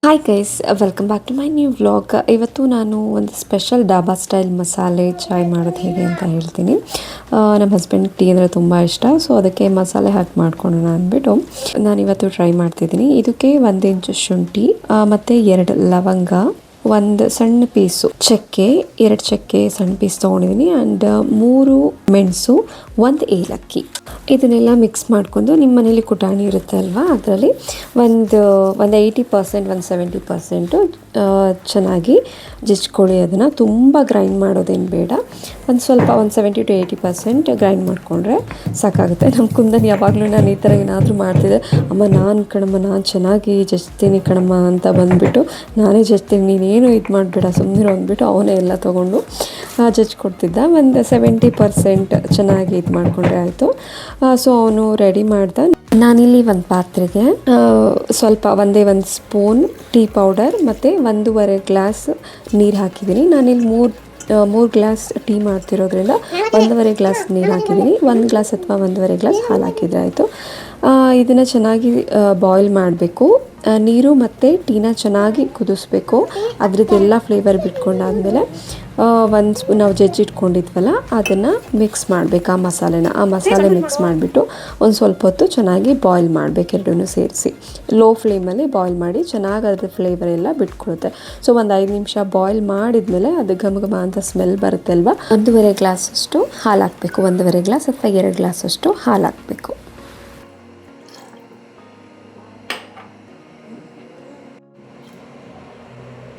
Hi guys, welcome back to my new vlog. ಇವತ್ತು ನಾನು ಒಂದು ಸ್ಪೆಷಲ್ ಡಾಬಾ ಸ್ಟೈಲ್ ಮಸಾಲೆ ಚಾಯ್ ಮಾಡೋದು ಹೇಗೆ ಅಂತ ಹೇಳ್ತೀನಿ. ನಮ್ಮ ಹಸ್ಬೆಂಡ್ ಟೀ ಅಂದರೆ ತುಂಬ ಇಷ್ಟ, ಸೊ ಅದಕ್ಕೆ ಮಸಾಲೆ ಹಾಕಿ ಮಾಡ್ಕೊಳ್ಳೋಣ ಅಂದ್ಬಿಟ್ಟು ನಾನಿವತ್ತು ಟ್ರೈ ಮಾಡ್ತಿದ್ದೀನಿ. ಇದಕ್ಕೆ 1 ಇಂಚು ಶುಂಠಿ ಮತ್ತು 2 ಲವಂಗ, ಒಂದು ಸಣ್ಣ ಪೀಸು ಚಕ್ಕೆ, 2 ಚಕ್ಕೆ ಸಣ್ಣ ಪೀಸ್ ತೊಗೊಂಡಿದ್ದೀನಿ, ಆ್ಯಂಡ್ 3 ಮೆಣಸು, 1 ಏಲಕ್ಕಿ. ಇದನ್ನೆಲ್ಲ ಮಿಕ್ಸ್ ಮಾಡ್ಕೊಂಡು ನಿಮ್ಮ ಮನೇಲಿ ಕುಟಾಣಿ ಇರುತ್ತೆ ಅಲ್ವಾ, ಅದರಲ್ಲಿ ಒಂದು 80%, 70% ಚೆನ್ನಾಗಿ ಜಜ್ಕೊಳ್ಳಿ. ಅದನ್ನು ತುಂಬ ಗ್ರೈಂಡ್ ಮಾಡೋದೇನು ಬೇಡ, ಒಂದು ಸ್ವಲ್ಪ 70 to 80% ಗ್ರೈಂಡ್ ಮಾಡಿಕೊಂಡ್ರೆ ಸಾಕಾಗುತ್ತೆ. ನಮ್ಮ ಕುಂದನ್ ಯಾವಾಗಲೂ ನಾನು ಈ ಥರ ಏನಾದರೂ ಮಾಡ್ತಿದ್ದೆ, ಅಮ್ಮ ನಾನು ಚೆನ್ನಾಗಿ ಜಜ್ತೀನಿ ಕಣಮ್ಮ ಅಂತ ಬಂದುಬಿಟ್ಟು ನಾನೇ ಜಜ್ತೀನಿ, ನೀನೇನು ಇದು ಮಾಡಿಬಿಡ ಸುಮ್ಮನೆ ಅಂದ್ಬಿಟ್ಟು ಅವನೇ ಎಲ್ಲ ತೊಗೊಂಡು ಜಜ್ಕೊಡ್ತಿದ್ದ. ಒಂದು 70% ಚೆನ್ನಾಗಿ ಇದು ಮಾಡಿಕೊಂಡ್ರೆ ಆಯಿತು. ಸೊ ಅವನು ರೆಡಿ ಮಾಡ್ದ. ನಾನಿಲ್ಲಿ ಒಂದು ಪಾತ್ರೆಗೆ ಸ್ವಲ್ಪ ಒಂದೇ 1 ಸ್ಪೂನ್ ಟೀ ಪೌಡರ್ ಮತ್ತು 1.5 ಗ್ಲಾಸ್ ನೀರು ಹಾಕಿದ್ದೀನಿ. ನಾನಿಲ್ಲಿ 3 ಗ್ಲಾಸ್ ಟೀ ಮಾಡ್ತಿರೋದ್ರಿಂದ 1.5 ಗ್ಲಾಸ್ ನೀರು ಹಾಕಿದ್ದೀನಿ. 1 ಗ್ಲಾಸ್ ಅಥವಾ 1.5 ಗ್ಲಾಸ್ ಹಾಲು ಹಾಕಿದರೆ ಆಯಿತು. ಇದನ್ನು ಚೆನ್ನಾಗಿ ಬಾಯ್ಲ್ ಮಾಡಬೇಕು. ನೀರು ಮತ್ತು ಟೀನ ಚೆನ್ನಾಗಿ ಕುದಿಸ್ಬೇಕು. ಅದ್ರದ್ದೆಲ್ಲ ಫ್ಲೇವರ್ ಬಿಟ್ಕೊಂಡಾದಮೇಲೆ 1 ಸ್ಪೂನ್ ನಾವು ಜಜ್ಜಿಟ್ಕೊಂಡಿದ್ವಲ್ಲ ಅದನ್ನು ಮಿಕ್ಸ್ ಮಾಡಬೇಕು. ಆ ಮಸಾಲೆ ಮಿಕ್ಸ್ ಮಾಡಿಬಿಟ್ಟು ಒಂದು ಸ್ವಲ್ಪ ಹೊತ್ತು ಚೆನ್ನಾಗಿ ಬಾಯ್ಲ್ ಮಾಡಬೇಕು. ಎರಡನ್ನೂ ಸೇರಿಸಿ ಲೋ ಫ್ಲೇಮಲ್ಲಿ ಬಾಯ್ಲ್ ಮಾಡಿ ಚೆನ್ನಾಗಿ ಅದ್ರ ಫ್ಲೇವರ್ ಎಲ್ಲ ಬಿಟ್ಕೊಳುತ್ತೆ. ಸೊ ಒಂದು 5 ನಿಮಿಷ ಬಾಯ್ಲ್ ಮಾಡಿದ್ಮೇಲೆ ಅದು ಘಮ ಘಮ ಅಂತ ಸ್ಮೆಲ್ ಬರುತ್ತೆ ಅಲ್ವಾ, 1.5 ಗ್ಲಾಸಷ್ಟು ಹಾಲು ಹಾಕಬೇಕು. 1.5 ಗ್ಲಾಸ್ ಅಥವಾ 2 ಗ್ಲಾಸಷ್ಟು ಹಾಲು ಹಾಕಬೇಕು.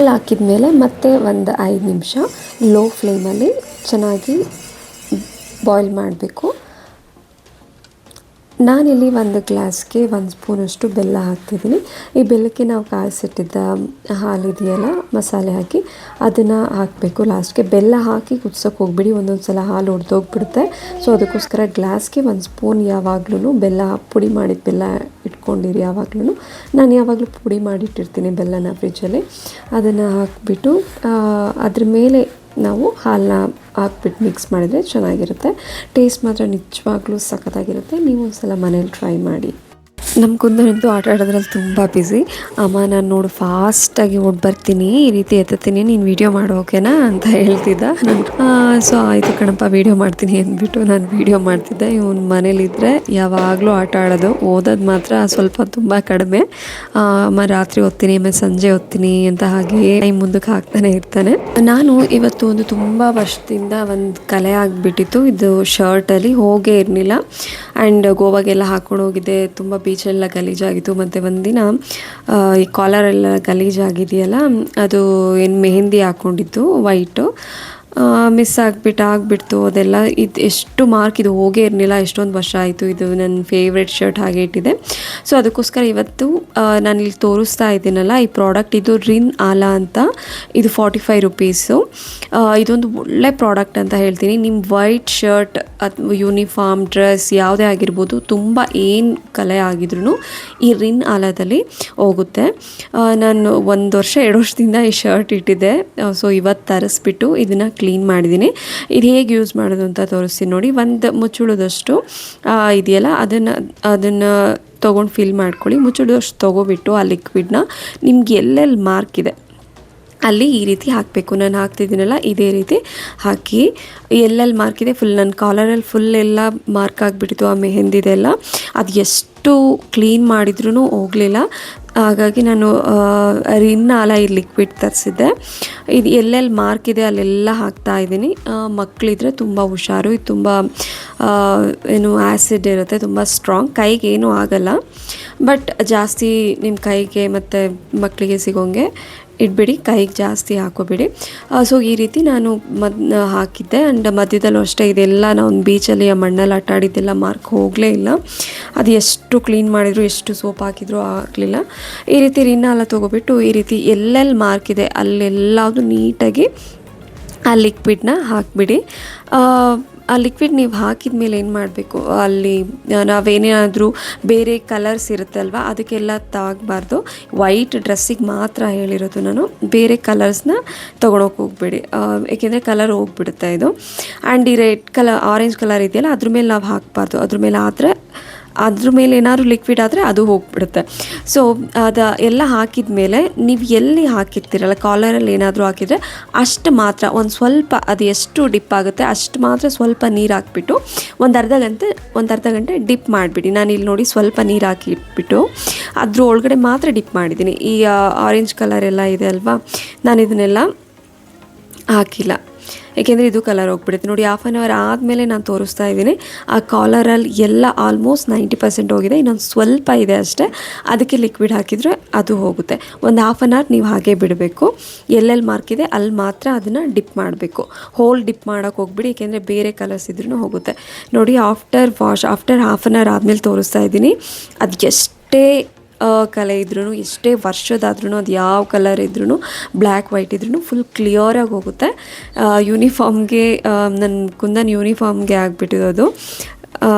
ಹಾಕಿದ ಮೇಲೆ ಮತ್ತೆ ಒಂದು 5 ನಿಮಿಷ ಲೋ ಫ್ಲೇಮಲ್ಲಿ ಚೆನ್ನಾಗಿ ಬಾಯ್ಲ್ ಮಾಡಬೇಕು. ನಾನಿಲ್ಲಿ 1 ಗ್ಲಾಸ್ಗೆ 1 ಸ್ಪೂನಷ್ಟು ಬೆಲ್ಲ ಹಾಕ್ತಿದ್ದೀನಿ. ಈ ಬೆಲ್ಲಕ್ಕೆ ನಾವು ಕಾಯಿಸಿಟ್ಟಿದ್ದ ಹಾಲಿದೆಯಲ್ಲ, ಮಸಾಲೆ ಹಾಕಿ ಅದನ್ನು ಹಾಕಬೇಕು ಲಾಸ್ಟ್ಗೆ. ಬೆಲ್ಲ ಹಾಕಿ ಕುದಿಸೋಕೆ ಹೋಗ್ಬಿಡಿ, ಒಂದೊಂದು ಸಲ ಹಾಲು ಒಡೆದೋಗ್ಬಿಡುತ್ತೆ. ಸೊ ಅದಕ್ಕೋಸ್ಕರ ಗ್ಲಾಸ್ಗೆ 1 ಸ್ಪೂನ್ ಯಾವಾಗಲೂ ಬೆಲ್ಲ, ಪುಡಿ ಮಾಡಿದ ಬೆಲ್ಲ ಇಟ್ಕೊಂಡಿರಿ ಯಾವಾಗಲೂ. ನಾನು ಯಾವಾಗಲೂ ಪುಡಿ ಮಾಡಿಟ್ಟಿರ್ತೀನಿ ಬೆಲ್ಲನ ಫ್ರಿಜ್ಜಲ್ಲಿ. ಅದನ್ನು ಹಾಕಿಬಿಟ್ಟು ಅದ್ರ ಮೇಲೆ ನಾವು ಹಾಲನ್ನ ಹಾಕ್ಬಿಟ್ಟು ಮಿಕ್ಸ್ ಮಾಡಿದರೆ ಚೆನ್ನಾಗಿರುತ್ತೆ. ಟೇಸ್ಟ್ ಮಾತ್ರ ನಿಜವಾಗ್ಲೂ ಸಖತ್ತಾಗಿರುತ್ತೆ. ನೀವು ಒಂದ್ಸಲ ಮನೇಲಿ ಟ್ರೈ ಮಾಡಿ. ನಮ್ಮ ಕುಂದನಂತೂ ಆಟ ಆಡೋದ್ರಲ್ಲಿ ತುಂಬ ಬ್ಯುಸಿ. ಅಮ್ಮ ನಾನು ನೋಡು ಫಾಸ್ಟಾಗಿ ಓಡಿ ಬರ್ತೀನಿ, ಈ ರೀತಿ ಎತ್ತೀನಿ, ನೀನು ವೀಡಿಯೋ ಮಾಡು ಓಕೆನಾ ಅಂತ ಹೇಳ್ತಿದ್ದ. ಸೊ ಆಯಿತು ಕಣಪ್ಪ ವೀಡಿಯೋ ಮಾಡ್ತೀನಿ ಅಂದ್ಬಿಟ್ಟು ನಾನು ವೀಡಿಯೋ ಮಾಡ್ತಿದ್ದೆ. ಇವನು ಮನೇಲಿದ್ದರೆ ಯಾವಾಗಲೂ ಆಟ ಆಡೋದು, ಓದೋದು ಮಾತ್ರ ಸ್ವಲ್ಪ ತುಂಬ ಕಡಿಮೆ. ಅಮ್ಮ ರಾತ್ರಿ ಓದ್ತೀನಿ, ಆಮೇಲೆ ಸಂಜೆ ಓದ್ತೀನಿ ಅಂತ ಹಾಗೆ ಟೈಮ್ ಮುಂದಕ್ಕೆ ಹಾಕ್ತಾನೆ ಇರ್ತಾನೆ. ನಾನು ಇವತ್ತು ಒಂದು ತುಂಬ ವರ್ಷದಿಂದ ಒಂದು ಕಲೆ ಆಗಿಬಿಟ್ಟಿತ್ತು. ಇದು ಶರ್ಟಲ್ಲಿ ಹೋಗೇ ಇರಲಿಲ್ಲ, ಆ್ಯಂಡ್ ಗೋವಾಗೆಲ್ಲ ಹಾಕ್ಕೊಂಡು ಹೋಗಿದ್ದೆ. ತುಂಬ ಬೀಚೆಲ್ಲ ಗಲೀಜಾಗಿತ್ತು. ಮತ್ತು ಒಂದಿನ ಈ ಕಾಲರೆಲ್ಲ ಗಲೀಜಾಗಿದೆಯಲ್ಲ, ಅದು ಏನು ಮೆಹಂದಿ ಹಾಕ್ಕೊಂಡಿದ್ದು ವೈಟು ಮಿಸ್ ಆಗಿಬಿಡ್ತು. ಅದೆಲ್ಲ ಇದು ಎಷ್ಟು ಮಾರ್ಕ್, ಇದು ಹೋಗೇ ಇರಲಿಲ್ಲ. ಎಷ್ಟೊಂದು ವರ್ಷ ಆಯಿತು. ಇದು ನನ್ನ ಫೇವ್ರೆಟ್ ಶರ್ಟ್ ಹಾಗೆ ಇಟ್ಟಿದೆ. ಸೊ ಅದಕ್ಕೋಸ್ಕರ ಇವತ್ತು ನಾನಿಲ್ಲಿ ತೋರಿಸ್ತಾ ಇದ್ದೀನಲ್ಲ ಈ ಪ್ರಾಡಕ್ಟ್, ಇದು ರಿನ್ ಆಲಾ ಅಂತ. ಇದು 45 ರುಪೀಸು. ಇದೊಂದು ಒಳ್ಳೆ ಪ್ರಾಡಕ್ಟ್ ಅಂತ ಹೇಳ್ತೀನಿ. ನಿಮ್ಮ ವೈಟ್ ಶರ್ಟ್ ಅಥವಾ ಯೂನಿಫಾರ್ಮ್ ಡ್ರೆಸ್ ಯಾವುದೇ ಆಗಿರ್ಬೋದು, ತುಂಬ ಏನು ಕಲೆ ಆಗಿದ್ರು ಈ ರಿನ್ ಆಲಾದಲ್ಲಿ ಹೋಗುತ್ತೆ. ನಾನು 1 ವರ್ಷ 2 ವರ್ಷದಿಂದ ಈ ಶರ್ಟ್ ಇಟ್ಟಿದ್ದೆ. ಸೊ ಇವತ್ತು ತರಿಸ್ಬಿಟ್ಟು ಇದನ್ನು ಕ್ಲೀನ್ ಮಾಡಿದ್ದೀನಿ. ಇದು ಹೇಗೆ ಯೂಸ್ ಮಾಡೋದು ಅಂತ ತೋರಿಸ್ತೀನಿ ನೋಡಿ. 1 ಮುಚ್ಚುಳದಷ್ಟು ಇದೆಯಲ್ಲ ಅದನ್ನು ತೊಗೊಂಡು ಫಿಲ್ ಮಾಡ್ಕೊಳ್ಳಿ. ಮುಚ್ಚುಳದಷ್ಟು ತೊಗೊಬಿಟ್ಟು ಆ ಲಿಕ್ವಿಡ್ನ ನಿಮ್ಗೆ ಎಲ್ಲೆಲ್ಲಿ ಮಾರ್ಕ್ ಇದೆ ಅಲ್ಲಿ ಈ ರೀತಿ ಹಾಕಬೇಕು. ನಾನು ಹಾಕ್ತಿದ್ದೀನಲ್ಲ ಇದೇ ರೀತಿ ಹಾಕಿ ಎಲ್ಲೆಲ್ಲಿ ಮಾರ್ಕ್ ಇದೆ ಫುಲ್, ನನ್ನ ಕಾಲರಲ್ಲಿ ಫುಲ್ ಎಲ್ಲ ಮಾರ್ಕ್ ಆಗಿಬಿಟ್ಟಿತ್ತು ಆ ಮೆಹಂದಿದೆಲ್ಲ. ಅದು ಎಷ್ಟು ಕ್ಲೀನ್ ಮಾಡಿದ್ರೂ ಹೋಗಲಿಲ್ಲ. ಹಾಗಾಗಿ ನಾನು ರಿನ್ ಆಲ ಈ ಲಿಕ್ವಿಡ್ ತರಿಸಿದ್ದೆ. ಇದು ಎಲ್ಲೆಲ್ಲಿ ಮಾರ್ಕ್ ಇದೆ ಅಲ್ಲೆಲ್ಲ ಹಾಕ್ತಾಯಿದ್ದೀನಿ. ಮಕ್ಕಳಿದ್ರೆ ತುಂಬ ಹುಷಾರು. ಇದು ತುಂಬ ಏನು ಆ್ಯಸಿಡ್ ಇರುತ್ತೆ, ತುಂಬ ಸ್ಟ್ರಾಂಗ್, ಕೈಗೆ ಏನೂ ಆಗೋಲ್ಲ. ಬಟ್ ಜಾಸ್ತಿ ನಿಮ್ಮ ಕೈಗೆ ಮತ್ತು ಮಕ್ಕಳಿಗೆ ಸಿಗೋಂಗೆ ಇಡಬೇಡಿ, ಕೈಗೆ ಜಾಸ್ತಿ ಹಾಕೋಬೇಡಿ. ಸೊ ಈ ರೀತಿ ನಾನು ಹಾಕಿದ್ದೆ. ಆ್ಯಂಡ್ ಮಧ್ಯದಲ್ಲೂ ಅಷ್ಟೇ ಇದೆಲ್ಲ ನಾವು ಬೀಚಲ್ಲಿ ಆ ಮಣ್ಣಲ್ಲಿ ಆಟ ಆಡಿದ್ದೆಲ್ಲ ಮಾರ್ಕ್ ಹೋಗಲೇ ಇಲ್ಲ. ಅದು ಎಷ್ಟು ಕ್ಲೀನ್ ಮಾಡಿದ್ರು, ಎಷ್ಟು ಸೋಪ್ ಹಾಕಿದ್ರು ಆಗಲಿಲ್ಲ. ಈ ರೀತಿ ರಿನ್ ಆಲ ತೊಗೊಬಿಟ್ಟು ಈ ರೀತಿ ಎಲ್ಲೆಲ್ಲಿ ಮಾರ್ಕ್ ಇದೆ ಅಲ್ಲೆಲ್ಲದು ನೀಟಾಗಿ ಆ ಲಿಕ್ವಿಡ್ನ ಹಾಕಿಬಿಡಿ. ಆ ಲಿಕ್ವಿಡ್ ನೀವು ಹಾಕಿದ ಮೇಲೆ ಏನು ಮಾಡಬೇಕು, ಅಲ್ಲಿ ನಾವೇನಾದರೂ ಬೇರೆ ಕಲರ್ಸ್ ಇರುತ್ತೆ ಅಲ್ವಾ, ಅದಕ್ಕೆಲ್ಲ ತಾಗಬಾರ್ದು. ವೈಟ್ ಡ್ರೆಸ್ಸಿಗೆ ಮಾತ್ರ ಹೇಳಿರೋದು ನಾನು. ಬೇರೆ ಕಲರ್ಸ್ನ ತೊಗೊಳಕ್ಕೆ ಹೋಗಬೇಡಿ, ಏಕೆಂದರೆ ಕಲರ್ ಹೋಗ್ಬಿಡುತ್ತೆ ಇದು. ಆ್ಯಂಡ್ ಈ ರೆಡ್ ಕಲರ್, ಆರೆಂಜ್ ಕಲರ್ ಇದೆಯಲ್ಲ ಅದ್ರ ಮೇಲೆ ನಾವು ಹಾಕಬಾರ್ದು. ಅದ್ರ ಮೇಲೆ ಆದರೆ ಅದ್ರ ಮೇಲೆ ಏನಾದ್ರು ಲಿಕ್ವಿಡ್ ಆದರೆ ಅದು ಹೋಗಿಬಿಡುತ್ತೆ. ಸೊ ಅದು ಎಲ್ಲ ಹಾಕಿದ ಮೇಲೆ ನೀವು ಎಲ್ಲಿ ಹಾಕಿರ್ತೀರಲ್ಲ ಕಾಲರಲ್ಲಿ ಏನಾದರೂ ಹಾಕಿದರೆ ಅಷ್ಟು ಮಾತ್ರ ಒಂದು ಸ್ವಲ್ಪ ಅದು ಎಷ್ಟು ಡಿಪ್ ಆಗುತ್ತೆ ಅಷ್ಟು ಮಾತ್ರ ಸ್ವಲ್ಪ ನೀರು ಹಾಕ್ಬಿಟ್ಟು ಒಂದು ಅರ್ಧ ಗಂಟೆ ಡಿಪ್ ಮಾಡಿಬಿಡಿ. ನಾನು ಇಲ್ಲಿ ನೋಡಿ ಸ್ವಲ್ಪ ನೀರು ಹಾಕಿಟ್ಬಿಟ್ಟು ಅದ್ರ ಒಳಗಡೆ ಮಾತ್ರ ಡಿಪ್ ಮಾಡಿದ್ದೀನಿ. ಈ ಆರೆಂಜ್ ಕಲರ್ ಎಲ್ಲ ಇದೆ ಅಲ್ವಾ, ನಾನು ಇದನ್ನೆಲ್ಲ ಹಾಕಿಲ್ಲ, ಏಕೆಂದರೆ ಇದು ಕಲರ್ ಹೋಗ್ಬಿಡುತ್ತೆ. ನೋಡಿ, ಹಾಫ್ ಆನ್ ಅವರ್ ಆದಮೇಲೆ ನಾನು ತೋರಿಸ್ತಾ ಇದ್ದೀನಿ. ಆ ಕಾಲರಲ್ಲಿ ಎಲ್ಲ ಆಲ್ಮೋಸ್ಟ್ 90% ಹೋಗಿದೆ, ಇನ್ನೊಂದು ಸ್ವಲ್ಪ ಇದೆ ಅಷ್ಟೇ. ಅದಕ್ಕೆ ಲಿಕ್ವಿಡ್ ಹಾಕಿದರೆ ಅದು ಹೋಗುತ್ತೆ. ಒಂದು ಹಾಫ್ ಆನ್ ಅವರ್ ನೀವು ಹಾಗೆ ಬಿಡಬೇಕು. ಎಲ್ಲೆಲ್ಲಿ ಮಾರ್ಕ್ ಇದೆ ಅಲ್ಲಿ ಮಾತ್ರ ಅದನ್ನು ಡಿಪ್ ಮಾಡಬೇಕು. ಹೋಲ್ ಡಿಪ್ ಮಾಡೋಕ್ಕೆ ಹೋಗ್ಬಿಡಿ, ಏಕೆಂದರೆ ಬೇರೆ ಕಲರ್ಸ್ ಇದ್ರೂ ಹೋಗುತ್ತೆ. ನೋಡಿ, ಆಫ್ಟರ್ ಹಾಫ್ ಆನ್ ಅವರ್ ಆದಮೇಲೆ ತೋರಿಸ್ತಾ ಇದ್ದೀನಿ. ಅದು ಎಷ್ಟೇ ಕಲೆ ಇದ್ರೂ, ಎಷ್ಟೇ ವರ್ಷದಾದ್ರೂ, ಅದು ಯಾವ ಕಲರ್ ಇದ್ರೂ, ಬ್ಲ್ಯಾಕ್ ವೈಟ್ ಇದ್ರೂ ಫುಲ್ ಕ್ಲಿಯರಾಗಿ ಹೋಗುತ್ತೆ. ಯೂನಿಫಾರ್ಮ್ಗೆ ನನ್ನ ಕುಂದನ್ ಯೂನಿಫಾರ್ಮ್ಗೆ ಆಗಿಬಿಟ್ಟಿರೋದು,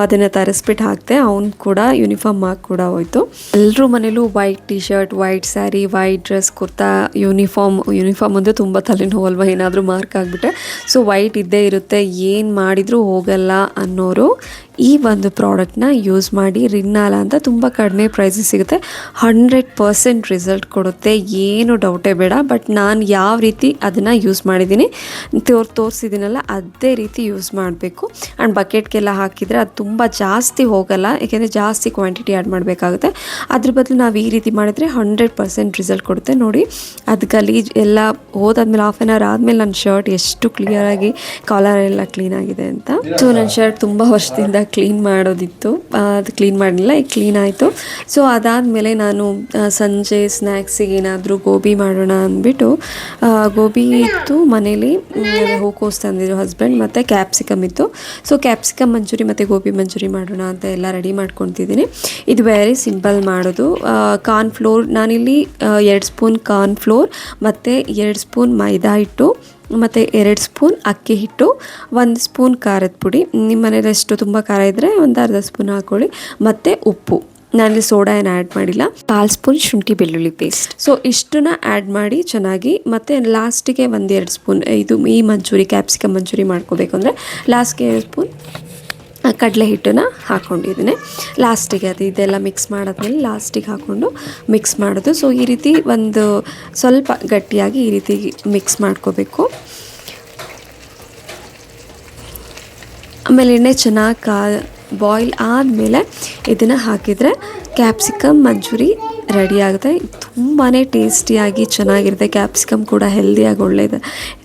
ಅದನ್ನು ತರಿಸ್ಬಿಟ್ಟು ಹಾಕ್ತೆ. ಅವ್ನು ಕೂಡ ಯೂನಿಫಾರ್ಮ್ ಹಾಕಿ ಕೂಡ ಹೋಯ್ತು. ಎಲ್ಲರೂ ಮನೇಲೂ white T shirt, white sari, white dress, kurta, uniform ಅಂದರೆ ತುಂಬ ತಲೆನೋವಲ್ವ ಏನಾದರೂ ಮಾರ್ಕ್ ಆಗಿಬಿಟ್ಟೆ. ಸೊ ವೈಟ್ ಇದ್ದೇ ಇರುತ್ತೆ, ಏನು ಮಾಡಿದರೂ ಹೋಗಲ್ಲ ಅನ್ನೋರು ಈ ಒಂದು ಪ್ರಾಡಕ್ಟ್ನ ಯೂಸ್ ಮಾಡಿ. ರಿನ್ನಾಲ ಅಂತ ತುಂಬ ಕಡಿಮೆ ಪ್ರೈಸಿಗೆ ಸಿಗುತ್ತೆ, 100% ರಿಸಲ್ಟ್ ಕೊಡುತ್ತೆ, ಏನು ಡೌಟೇ ಬೇಡ. ಬಟ್ ನಾನು ಯಾವ ರೀತಿ ಅದನ್ನು ಯೂಸ್ ಮಾಡಿದ್ದೀನಿ ತೋರಿಸಿದ್ದೀನಲ್ಲ ಅದೇ ರೀತಿ ಯೂಸ್ ಮಾಡಬೇಕು. ಆ್ಯಂಡ್ ಬಕೆಟ್ಗೆಲ್ಲ ಹಾಕಿದರೆ ಅದು ತುಂಬ ಜಾಸ್ತಿ ಹೋಗಲ್ಲ, ಏಕೆಂದರೆ ಜಾಸ್ತಿ ಕ್ವಾಂಟಿಟಿ ಆ್ಯಡ್ ಮಾಡಬೇಕಾಗುತ್ತೆ. ಅದ್ರ ಬದಲು ನಾವು ಈ ರೀತಿ ಮಾಡಿದರೆ 100% ರಿಸಲ್ಟ್ ಕೊಡುತ್ತೆ. ನೋಡಿ, ಅದು ಗಲೀಜ್ ಎಲ್ಲ ಹೋದಾದ್ಮೇಲೆ ಹಾಫ್ ಆನ್ ಅವರ್ ಆದಮೇಲೆ ನನ್ನ ಶರ್ಟ್ ಎಷ್ಟು ಕ್ಲಿಯರಾಗಿ ಕಾಲರ್ ಎಲ್ಲ ಕ್ಲೀನಾಗಿದೆ ಅಂತ. ಸೊ ನನ್ನ ಶರ್ಟ್ ತುಂಬ ವರ್ಷದಿಂದ ಕ್ಲೀನ್ ಮಾಡೋದಿತ್ತು, ಅದು ಕ್ಲೀನ್ ಮಾಡಲಿಲ್ಲ, ಈಗ ಕ್ಲೀನ್ ಆಯಿತು. ಸೊ ಅದಾದಮೇಲೆ ನಾನು ಸಂಜೆ ಸ್ನ್ಯಾಕ್ಸಿಗೆ ಏನಾದರೂ ಗೋಬಿ ಮಾಡೋಣ ಅಂದ್ಬಿಟ್ಟು, ಗೋಬಿ ಇತ್ತು ಮನೇಲಿ, ಹೂಕೋಸ್ ತಂದಿದ್ರು ಹಸ್ಬೆಂಡ್, ಮತ್ತು ಕ್ಯಾಪ್ಸಿಕಮ್ ಇತ್ತು. ಸೊ ಕ್ಯಾಪ್ಸಿಕಮ್ ಮಂಚೂರಿ ಮತ್ತು ಗೋಬಿ ಮಂಚೂರಿ ಮಾಡೋಣ ಅಂತ ಎಲ್ಲ ರೆಡಿ ಮಾಡ್ಕೊತಿದ್ದೀನಿ. ಇದು ವೆರಿ ಸಿಂಪಲ್ ಮಾಡೋದು. ಕಾರ್ನ್ಫ್ಲೋರ್ ನಾನಿಲ್ಲಿ 2 ಸ್ಪೂನ್ ಕಾರ್ನ್ಫ್ಲೋರ್ ಮತ್ತು 2 ಸ್ಪೂನ್ ಮೈದಾ ಹಿಟ್ಟು ಮತ್ತು 2 ಸ್ಪೂನ್ ಅಕ್ಕಿ ಹಿಟ್ಟು, 1 ಸ್ಪೂನ್ ಖಾರದ ಪುಡಿ, ನಿಮ್ಮ ಮನೇಲಿ ಎಷ್ಟು ತುಂಬ ಖಾರ ಇದ್ದರೆ ಒಂದು ಅರ್ಧ ಸ್ಪೂನ್ ಹಾಕ್ಕೊಳ್ಳಿ, ಮತ್ತು ಉಪ್ಪು. ನಾನಿಲ್ಲಿ ಸೋಡಾ ಏನು ಆ್ಯಡ್ ಮಾಡಿಲ್ಲ. 1/4 ಸ್ಪೂನ್ ಶುಂಠಿ ಬೆಳ್ಳುಳ್ಳಿ ಪೇಸ್ಟ್. ಸೊ ಇಷ್ಟನ್ನ ಆ್ಯಡ್ ಮಾಡಿ ಚೆನ್ನಾಗಿ, ಮತ್ತು ಲಾಸ್ಟಿಗೆ 1-2 ಸ್ಪೂನ್ ಈ ಮಂಚೂರಿ ಕ್ಯಾಪ್ಸಿಕಮ್ ಮಂಚೂರಿ ಮಾಡ್ಕೋಬೇಕು ಅಂದರೆ ಲಾಸ್ಟ್ಗೆ 2 ಸ್ಪೂನ್ ಕಡಲೆ ಹಿಟ್ಟನ್ನು ಹಾಕ್ಕೊಂಡಿದ್ದೀನಿ ಲಾಸ್ಟಿಗೆ. ಇದೆಲ್ಲ ಮಿಕ್ಸ್ ಮಾಡಾದ್ಮೇಲೆ ಲಾಸ್ಟಿಗೆ ಹಾಕ್ಕೊಂಡು ಮಿಕ್ಸ್ ಮಾಡೋದು. ಸೊ ಈ ರೀತಿ ಒಂದು ಸ್ವಲ್ಪ ಗಟ್ಟಿಯಾಗಿ ಈ ರೀತಿ ಮಿಕ್ಸ್ ಮಾಡ್ಕೋಬೇಕು. ಆಮೇಲೆ ಎಣ್ಣೆ ಚೆನ್ನಾಗಿ ಬಾಯ್ಲ್ ಆದಮೇಲೆ ಇದನ್ನು ಹಾಕಿದರೆ ಕ್ಯಾಪ್ಸಿಕಮ್ ಮಂಚೂರಿ ರೆಡಿ ಆಗುತ್ತೆ. ತುಂಬಾ ಟೇಸ್ಟಿಯಾಗಿ ಚೆನ್ನಾಗಿರುತ್ತೆ. ಕ್ಯಾಪ್ಸಿಕಮ್ ಕೂಡ ಹೆಲ್ದಿಯಾಗಿ ಒಳ್ಳೆಯದು,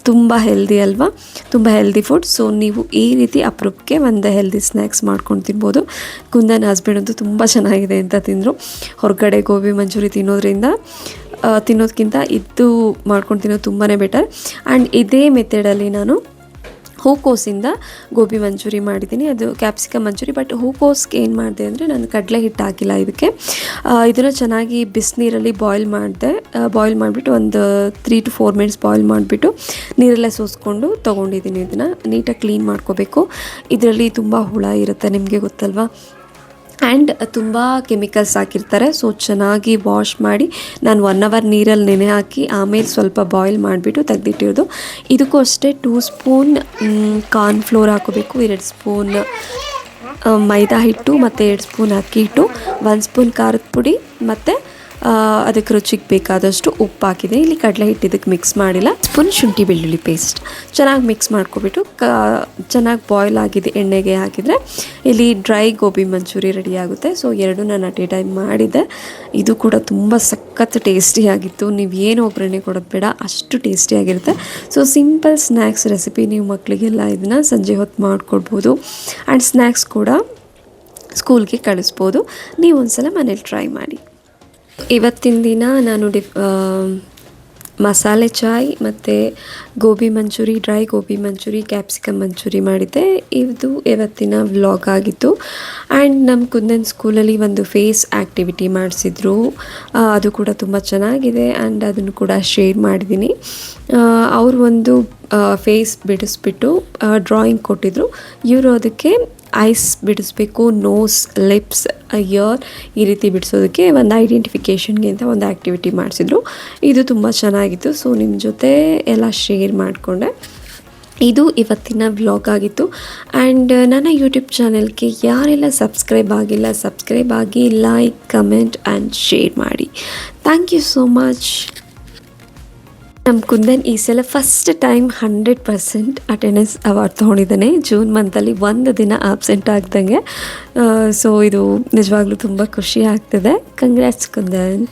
ತುಂಬ ಹೆಲ್ದಿ ಅಲ್ವಾ, ತುಂಬ ಹೆಲ್ದಿ ಫುಡ್. ಸೊ ನೀವು ಈ ರೀತಿ ಅಪರೂಪಕ್ಕೆ ಒಂದು ಹೆಲ್ದಿ ಸ್ನ್ಯಾಕ್ಸ್ ಮಾಡ್ಕೊಂಡು ತಿನ್ಬೋದು. ಕುಂದನ್ ಹಸ್ಬೆಂಡ್ ಅಂತೂ ತುಂಬ ಚೆನ್ನಾಗಿದೆ ಅಂತ ತಿಂದರು. ಹೊರಗಡೆ ಗೋಬಿ ಮಂಚೂರಿ ತಿನ್ನೋದಕ್ಕಿಂತ ಇದು ಮಾಡ್ಕೊಂಡು ತಿನ್ನೋದು ತುಂಬಾ ಬೆಟರ್. ಆ್ಯಂಡ್ ಇದೇ ಮೆಥಡಲ್ಲಿ ನಾನು ಹೂಕೋಸಿಂದ ಗೋಬಿ ಮಂಚೂರಿ ಮಾಡಿದ್ದೀನಿ, ಅದು ಕ್ಯಾಪ್ಸಿಕಮ್ ಮಂಚೂರಿ. ಬಟ್ ಹೂಕೋಸ್ಗೆ ಏನು ಮಾಡಿದೆ ಅಂದರೆ ನಾನು ಕಡಲೆ ಹಿಟ್ಟು ಹಾಕಿಲ್ಲ ಇದಕ್ಕೆ. ಇದನ್ನು ಚೆನ್ನಾಗಿ ಬಿಸಿನೀರಲ್ಲಿ ಬಾಯ್ಲ್ ಮಾಡಿಬಿಟ್ಟು ಒಂದು 3 to 4 ಮಿನಿಟ್ಸ್ ಬಾಯ್ಲ್ ಮಾಡಿಬಿಟ್ಟು ನೀರೆಲ್ಲ ಸೋಸ್ಕೊಂಡು ತೊಗೊಂಡಿದ್ದೀನಿ. ಇದನ್ನು ನೀಟಾಗಿ ಕ್ಲೀನ್ ಮಾಡ್ಕೋಬೇಕು. ಇದರಲ್ಲಿ ತುಂಬ ಹುಳ ಇರುತ್ತೆ, ನಿಮಗೆ ಗೊತ್ತಲ್ವಾ, ಆ್ಯಂಡ್ ತುಂಬ ಕೆಮಿಕಲ್ಸ್ ಹಾಕಿರ್ತಾರೆ. ಸೊ ಚೆನ್ನಾಗಿ ವಾಶ್ ಮಾಡಿ ನಾನು 1 hour ನೀರಲ್ಲಿ ನೆನೆ ಹಾಕಿ ಆಮೇಲೆ ಸ್ವಲ್ಪ ಬಾಯ್ಲ್ ಮಾಡಿಬಿಟ್ಟು ತೆಗೆದಿಟ್ಟಿರೋದು. ಇದಕ್ಕೂ ಅಷ್ಟೇ 2 ಸ್ಪೂನ್ ಕಾರ್ನ್ಫ್ಲೋರ್ ಹಾಕೋಬೇಕು, 2 ಸ್ಪೂನ್ ಮೈದಾ ಹಿಟ್ಟು ಮತ್ತು 2 ಸ್ಪೂನ್ ಅಕ್ಕಿ ಹಿಟ್ಟು, 1 ಸ್ಪೂನ್ ಖಾರದ ಪುಡಿ, ಮತ್ತು ಅದಕ್ಕೆ ರುಚಿಗೆ ಬೇಕಾದಷ್ಟು ಉಪ್ಪು ಹಾಕಿದೆ. ಇಲ್ಲಿ ಕಡಲೆ ಹಿಟ್ಟು ಇದಕ್ಕೆ ಮಿಕ್ಸ್ ಮಾಡಿಲ್ಲ. ಸ್ಪೂನ್ ಶುಂಠಿ ಬೆಳ್ಳುಳ್ಳಿ ಪೇಸ್ಟ್ ಚೆನ್ನಾಗಿ ಮಿಕ್ಸ್ ಮಾಡ್ಕೊಬಿಟ್ಟು ಚೆನ್ನಾಗಿ ಬಾಯ್ಲ್ ಆಗಿದೆ ಎಣ್ಣೆಗೆ ಹಾಕಿದರೆ ಇಲ್ಲಿ ಡ್ರೈ ಗೋಬಿ ಮಂಚೂರಿ ರೆಡಿ ಆಗುತ್ತೆ. ಸೊ 2 ನಾನು ಅಟ್ ಎ ಟೈಮ್ ಮಾಡಿದ್ದೆ. ಇದು ಕೂಡ ತುಂಬ ಸಖತ್ ಟೇಸ್ಟಿಯಾಗಿತ್ತು. ನೀವು ಏನು ಒಗ್ಗರಣೆ ಕೊಡೋದು ಬೇಡ, ಅಷ್ಟು ಟೇಸ್ಟಿಯಾಗಿರುತ್ತೆ. ಸೊ ಸಿಂಪಲ್ ಸ್ನ್ಯಾಕ್ಸ್ ರೆಸಿಪಿ, ನೀವು ಮಕ್ಕಳಿಗೆಲ್ಲ ಇದನ್ನು ಸಂಜೆ ಹೊತ್ತು ಮಾಡಿಕೊಡ್ಬೋದು. ಆ್ಯಂಡ್ ಸ್ನ್ಯಾಕ್ಸ್ ಕೂಡ ಸ್ಕೂಲ್ಗೆ ಕಳಿಸ್ಬೋದು. ನೀವು ಒಂದ್ಸಲ ಮನೇಲಿ ಟ್ರೈ ಮಾಡಿ. ಇವತ್ತಿನ ದಿನ ನಾನು ಮಸಾಲೆ ಚಾಯ್ ಮತ್ತು ಗೋಬಿ ಮಂಚೂರಿ, ಡ್ರೈ ಗೋಬಿ ಮಂಚೂರಿ, ಕ್ಯಾಪ್ಸಿಕಮ್ ಮಂಚೂರಿ ಮಾಡಿದ್ದೆ. ಇದು ಇವತ್ತಿನ ವ್ಲಾಗ್ ಆಗಿತ್ತು. ಆ್ಯಂಡ್ ನಮ್ಮ ಕುಂದನ್ ಸ್ಕೂಲಲ್ಲಿ ಒಂದು ಫೇಸ್ ಆ್ಯಕ್ಟಿವಿಟಿ ಮಾಡಿಸಿದ್ರು, ಅದು ಕೂಡ ತುಂಬ ಚೆನ್ನಾಗಿದೆ. ಆ್ಯಂಡ್ ಅದನ್ನು ಕೂಡ ಶೇರ್ ಮಾಡಿದ್ದೀನಿ. ಅವರು ಒಂದು ಫೇಸ್ ಬಿಡಿಸ್ಬಿಟ್ಟು ಡ್ರಾಯಿಂಗ್ ಕೊಟ್ಟಿದ್ರು. ಇವರು ಅದಕ್ಕೆ ಐಸ್ ಬಿಡಿಸ್ಬೇಕು, ನೋಸ್, ಲಿಪ್ಸ್, ಇಯರ್ ಈ ರೀತಿ ಬಿಡಿಸೋದಕ್ಕೆ ಒಂದು ಐಡೆಂಟಿಫಿಕೇಷನ್ಗೆ ಅಂತ ಒಂದು ಆ್ಯಕ್ಟಿವಿಟಿ ಮಾಡಿಸಿದ್ರು. ಇದು ತುಂಬ ಚೆನ್ನಾಗಿತ್ತು. ಸೊ ನಿಮ್ಮ ಜೊತೆ ಎಲ್ಲ ಶೇರ್ ಮಾಡಿಕೊಂಡೆ. ಇದು ಇವತ್ತಿನ ವ್ಲಾಗ್ ಆಗಿತ್ತು. ಆ್ಯಂಡ್ ನನ್ನ ಯೂಟ್ಯೂಬ್ ಚಾನೆಲ್ಗೆ ಯಾರೆಲ್ಲ ಸಬ್ಸ್ಕ್ರೈಬ್ ಆಗಿ ಲೈಕ್, ಕಮೆಂಟ್ ಆ್ಯಂಡ್ ಶೇರ್ ಮಾಡಿ. Thank you so much. ನಮ್ಮ ಕುಂದನ್ ಈ ಸಲ ಫಸ್ಟ್ ಟೈಮ್ 100% ಅಟೆಂಡೆನ್ಸ್ ಅವಾರ್ಡ್ ತೊಗೊಂಡಿದ್ದಾನೆ. ಜೂನ್ ಮಂತಲ್ಲಿ ಒಂದು ದಿನ ಆಬ್ಸೆಂಟ್ ಆಗ್ದಂಗೆ. ಸೊ ಇದು ನಿಜವಾಗ್ಲೂ ತುಂಬ ಖುಷಿ ಆಗ್ತಿದೆ. ಕಂಗ್ರ್ಯಾಟ್ಸ್ ಕುಂದನ್.